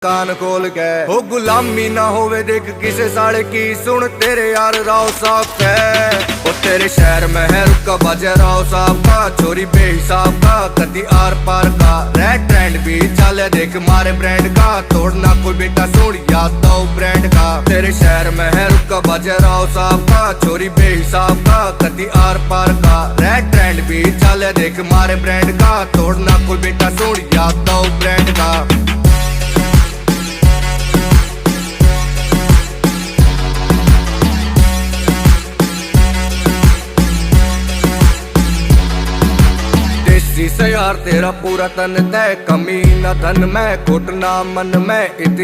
कान खोल के हो गुलामी ना होवे देख किसे साले की सुन तेरे यार राव साहब है। ओ तेरे शहर में है रुका बाजा राव साहब का चोरी बेहिसाब का कदी आर पार का रेड ट्रेंड भी चले देख मारे ब्रांड का तोड़ना कोई बेटा सुन याद दो ब्रांड का। तेरे शहर में है रुका बाजा राव साहब का चोरी बेहिसाब का कदी आर पार का रेड ट्रेंड भी चले देख मारे ब्रांड का तोड़ना कोई बेटा सुन याद दो ब्रांड का। से यार तेरा पूरा तन तय कमी न धन में घुटना मन में